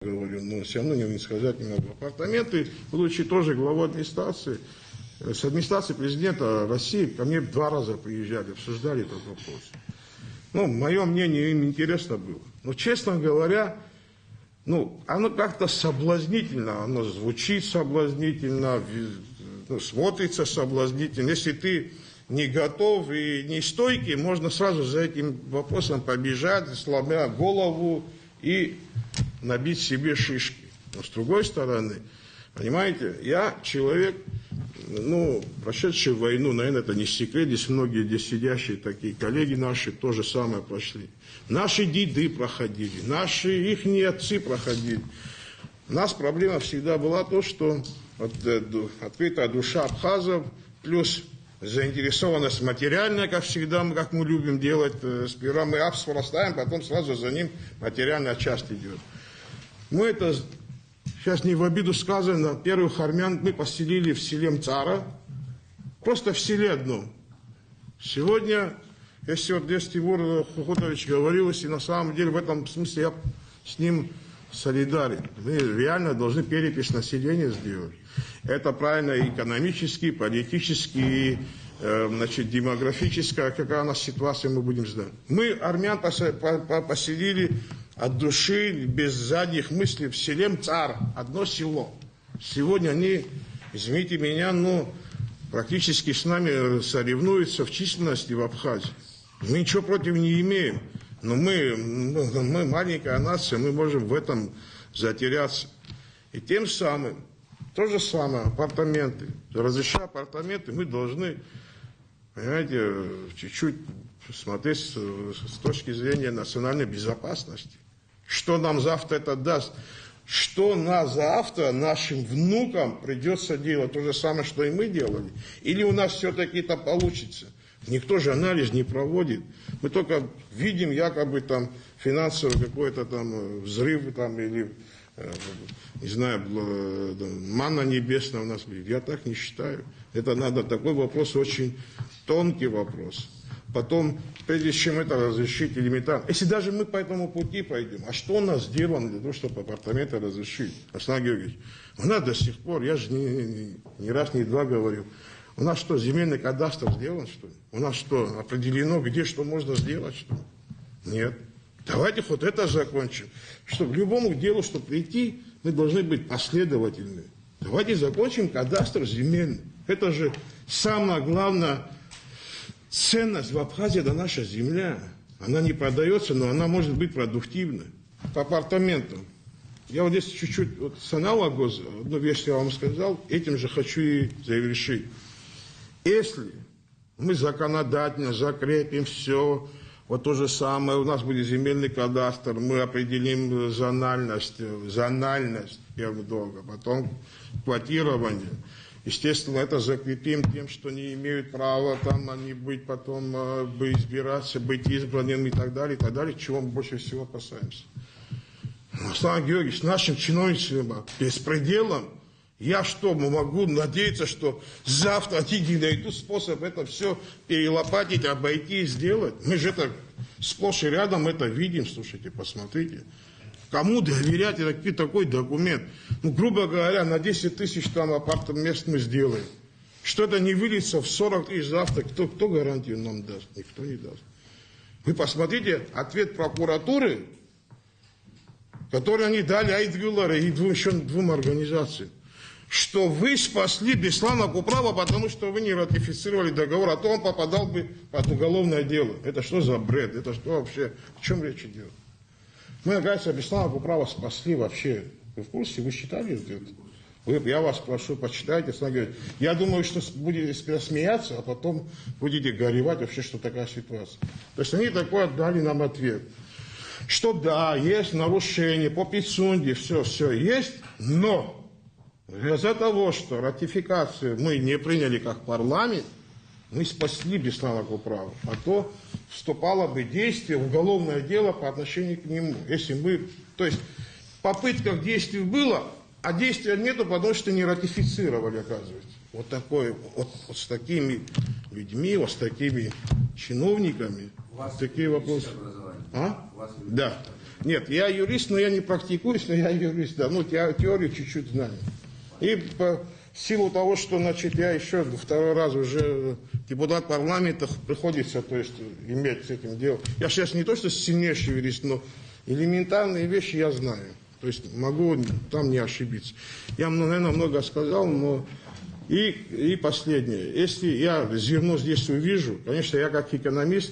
говорю, но все равно не сказать не могу. Апартаменты, будучи тоже главой администрации, с администрации президента России ко мне 2 раза приезжали, обсуждали этот вопрос. Ну, мое мнение им интересно было. Но, честно говоря, ну, оно как-то соблазнительно, оно звучит соблазнительно, смотрится соблазнительно. Если ты не готов и не стойкий, можно сразу за этим вопросом побежать, сломя голову и набить себе шишки. Но с другой стороны, понимаете, я человек, ну, прошедший войну, наверное, это не секрет, здесь многие здесь сидящие такие коллеги наши то же самое прошли. Наши деды проходили, наши ихние отцы проходили. У нас проблема всегда была то, что вот, открытая душа абхазов, плюс заинтересованность материальная, как всегда, как мы любим делать. Сперва мы абсфора ставим, потом сразу за ним материальная часть идет. Мы это, сейчас не в обиду сказано, первых армян мы поселили в селе Мцара, просто в селе одном. Сегодня, если вот здесь Тимур Хухутович говорил, и на самом деле в этом смысле я с ним солидарен. Мы реально должны перепись населения сделать. Это правильно и экономически, политически, значит, демографическая, какая у нас ситуация, мы будем знать. Мы армян поселили от души, без задних мыслей, в селе Мцар, одно село. Сегодня они, извините меня, но практически с нами соревнуются в численности в Абхазии. Мы ничего против не имеем, но мы маленькая нация, мы можем в этом затеряться. И тем самым, то же самое, апартаменты. Разрешая апартаменты, мы должны, понимаете, чуть-чуть смотреть с точки зрения национальной безопасности. Что нам завтра это даст? Что на завтра нашим внукам придется делать? То же самое, что и мы делали? Или у нас все-таки это получится? Никто же анализ не проводит. Мы только видим якобы там финансовый какой-то там взрыв там, или, не знаю, манна небесная у нас будет. Я так не считаю. Это надо, такой вопрос очень тонкий вопрос. Потом, прежде чем это разрешить элементарно, если даже мы по этому пути пойдем, а что у нас сделано для того, чтобы апартаменты разрешить? Александр Георгиевич, у нас до сих пор, я же не раз, не два говорил, у нас что, земельный кадастр сделан, что ли? У нас что, определено, где что можно сделать, что ли? Нет. Давайте хоть это закончим. Что к любому делу, чтобы прийти, мы должны быть последовательны. Давайте закончим кадастр земельный. Это же самое главное. Ценность в Абхазии – это наша земля. Она не продается, но она может быть продуктивна. По апартаментам. Я вот здесь чуть-чуть вот с аналогом, одну вещь я вам сказал, этим же хочу и завершить. Если мы законодательно закрепим все, вот то же самое, у нас будет земельный кадастр, мы определим зональность первого долга, потом квотирование. Естественно, это закрепим тем, что не имеют права там они быть потом избираться, быть избранными и так далее, чего мы больше всего опасаемся. Александр Георгиевич, нашим чиновникам беспределом, я что, могу надеяться, что завтра они не найдут способ это все перелопатить, обойти и сделать? Мы же это сплошь и рядом это видим, слушайте, посмотрите. Кому доверять такой документ? Ну, грубо говоря, на 10 тысяч там апартамент мы сделаем. Что-то не выльется в 40 тысяч завтра. Кто гарантию нам даст? Никто не даст. Вы посмотрите ответ прокуратуры, который они дали Айдгюллеру и еще двум организациям. Что вы спасли Беслана Куправа, потому что вы не ратифицировали договор, а то он попадал бы под уголовное дело. Это что за бред? Это что вообще? О чем речь идет? Мы, оказывается, Беслана Куправа спасли вообще. Вы в курсе? Вы считали это? Я вас прошу, почитайте. Я думаю, что будете смеяться, а потом будете горевать вообще, что такая ситуация. То есть они такой отдали нам ответ. Что да, есть нарушения по Пицунде, все есть, но из-за того, что ратификацию мы не приняли как парламент, мы спасли Беслана Куправа, а то вступало бы действие, уголовное дело по отношению к нему. Если мы, то есть попытка к действию было, а действия нету, потому что не ратифицировали, оказывается. Вот такое, вот с такими людьми, вот с такими чиновниками, такие вопросы. А? Да. Нет, я юрист, но я не практикуюсь, но я юрист, да. Ну, теорию чуть-чуть знаю. И по силу того, что, значит, я еще второй раз уже депутат парламента, приходится, то есть, иметь с этим дело. Я сейчас не то, что сильнейший юрист, но элементарные вещи я знаю. То есть, могу там не ошибиться. Я, наверное, много сказал, но... И последнее. Если я зерно здесь увижу, конечно, я как экономист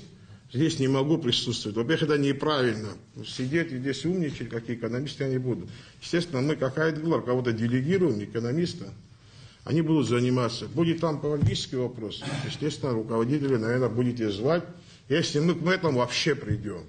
здесь не могу присутствовать. Во-первых, это неправильно. Сидеть и здесь умничать, как экономист, я не буду. Естественно, мы как Айдгулар кого-то делегируем, экономиста. Они будут заниматься. Будет там политический вопрос. Естественно, руководители, наверное, будете звать, если мы к этому вообще придем.